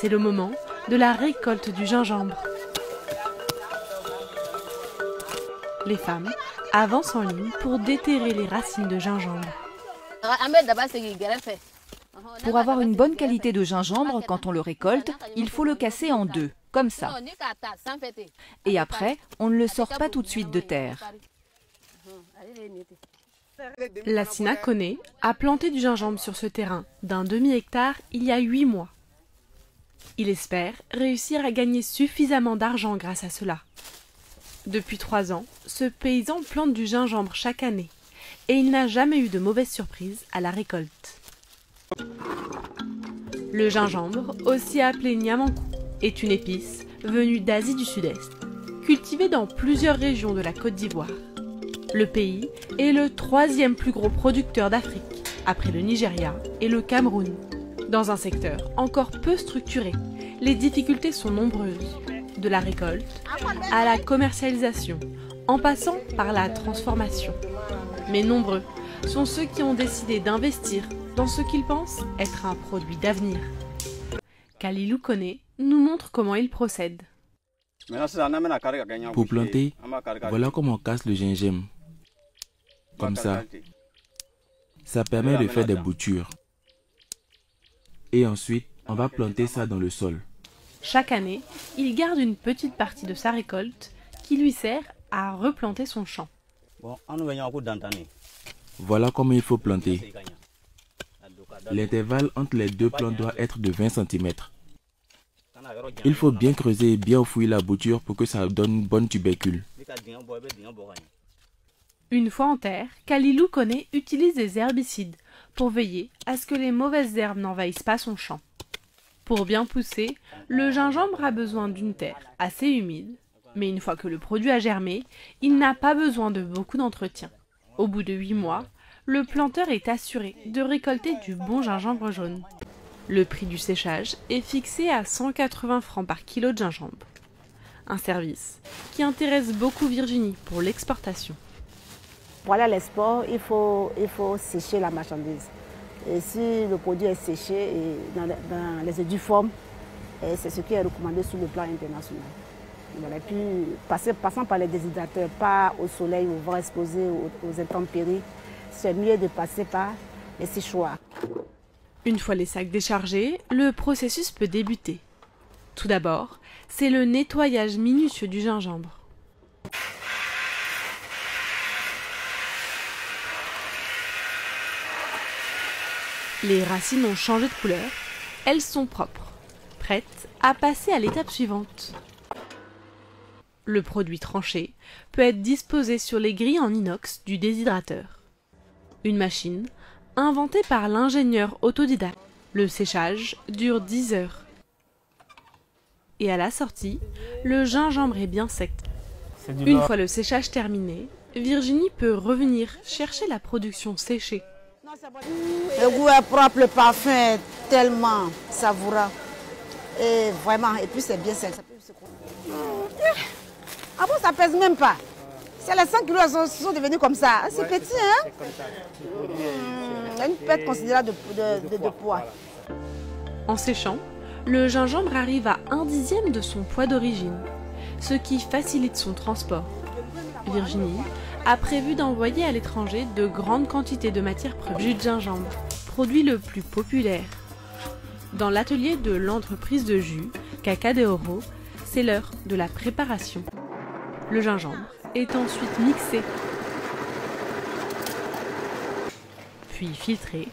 C'est le moment de la récolte du gingembre. Les femmes avancent en ligne pour déterrer les racines de gingembre. Pour avoir une bonne qualité de gingembre, quand on le récolte, il faut le casser en deux, comme ça. Et après, on ne le sort pas tout de suite de terre. Lassina Kone a planté du gingembre sur ce terrain d'un demi-hectare il y a 8 mois. Il espère réussir à gagner suffisamment d'argent grâce à cela. Depuis 3 ans, ce paysan plante du gingembre chaque année et il n'a jamais eu de mauvaise surprise à la récolte. Le gingembre, aussi appelé Nyamankou, est une épice venue d'Asie du Sud-Est, cultivée dans plusieurs régions de la Côte d'Ivoire. Le pays est le 3e plus gros producteur d'Afrique, après le Nigeria et le Cameroun. Dans un secteur encore peu structuré, les difficultés sont nombreuses, de la récolte à la commercialisation, en passant par la transformation. Mais nombreux sont ceux qui ont décidé d'investir dans ce qu'ils pensent être un produit d'avenir. Kalilou Kone nous montre comment il procède. Pour planter, voilà comment on casse le gingembre. Comme ça. Ça permet de faire des boutures. Et ensuite, on va planter ça dans le sol. Chaque année, il garde une petite partie de sa récolte qui lui sert à replanter son champ. Voilà comment il faut planter. L'intervalle entre les deux plants doit être de 20 cm. Il faut bien creuser et bien fouiller la bouture pour que ça donne une bonne tubercule. Une fois en terre, Kalilou Kone utilise des herbicides pour veiller à ce que les mauvaises herbes n'envahissent pas son champ. Pour bien pousser, le gingembre a besoin d'une terre assez humide, mais une fois que le produit a germé, il n'a pas besoin de beaucoup d'entretien. Au bout de 8 mois, le planteur est assuré de récolter du bon gingembre jaune. Le prix du séchage est fixé à 180 francs par kilo de gingembre. Un service qui intéresse beaucoup Virginie pour l'exportation. Pour aller à l'export, il faut sécher la marchandise. Et si le produit est séché dans les éduformes, c'est ce qui est recommandé sur le plan international. Voilà. Et puis, passant par les déshydrateurs, pas au soleil, au vent exposé, aux intempéries, c'est mieux de passer par les séchoirs. Une fois les sacs déchargés, le processus peut débuter. Tout d'abord, c'est le nettoyage minutieux du gingembre. Les racines ont changé de couleur, elles sont propres, prêtes à passer à l'étape suivante. Le produit tranché peut être disposé sur les grilles en inox du déshydrateur. Une machine inventée par l'ingénieur autodidacte. Le séchage dure 10 heures. Et à la sortie, le gingembre est bien sec. Une fois le séchage terminé, Virginie peut revenir chercher la production séchée. Le goût est propre, le parfum est tellement savoureux. Et vraiment, et puis c'est bien sec. Ah bon, ça pèse même pas. C'est les 100 kilos sont devenus comme ça. C'est petit, hein? Il y a une perte considérable de poids. En séchant, le gingembre arrive à 1/10 de son poids d'origine, ce qui facilite son transport. Virginie a prévu d'envoyer à l'étranger de grandes quantités de matières premières. Jus de gingembre, produit le plus populaire. Dans l'atelier de l'entreprise de jus, Caca de Oro, c'est l'heure de la préparation. Le gingembre est ensuite mixé, puis filtré,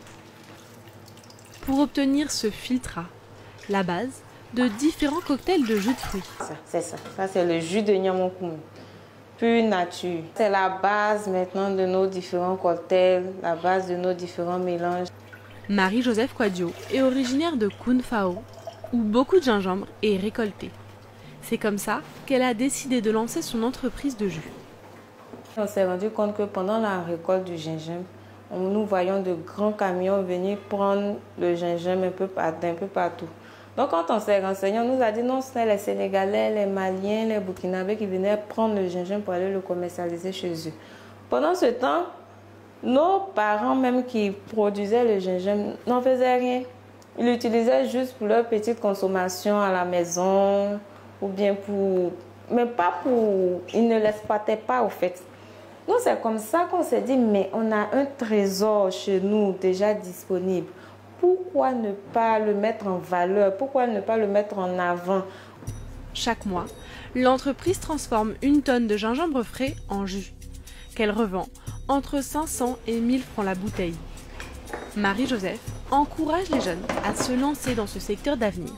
pour obtenir ce filtrat, la base de différents cocktails de jus de fruits. C'est ça, ça c'est le jus de Nyamankou, pure nature. C'est la base maintenant de nos différents cocktails, la base de nos différents mélanges. Marie-Joseph Quadio est originaire de Kounfao, où beaucoup de gingembre est récolté. C'est comme ça qu'elle a décidé de lancer son entreprise de jus. On s'est rendu compte que pendant la récolte du gingembre, nous voyons de grands camions venir prendre le gingembre un peu partout. Donc quand on s'est renseigné, on nous a dit non, ce sont les Sénégalais, les Maliens, les Burkinabés qui venaient prendre le gingembre pour aller le commercialiser chez eux. Pendant ce temps, nos parents même qui produisaient le gingembre n'en faisaient rien. Ils l'utilisaient juste pour leur petite consommation à la maison ou bien pour... Mais pas pour... Ils ne l'exploitaient pas au fait. Donc c'est comme ça qu'on s'est dit, mais on a un trésor chez nous déjà disponible. Pourquoi ne pas le mettre en valeur? Pourquoi ne pas le mettre en avant? Chaque mois, l'entreprise transforme 1 tonne de gingembre frais en jus, qu'elle revend entre 500 et 1000 francs la bouteille. Marie-Joseph encourage les jeunes à se lancer dans ce secteur d'avenir.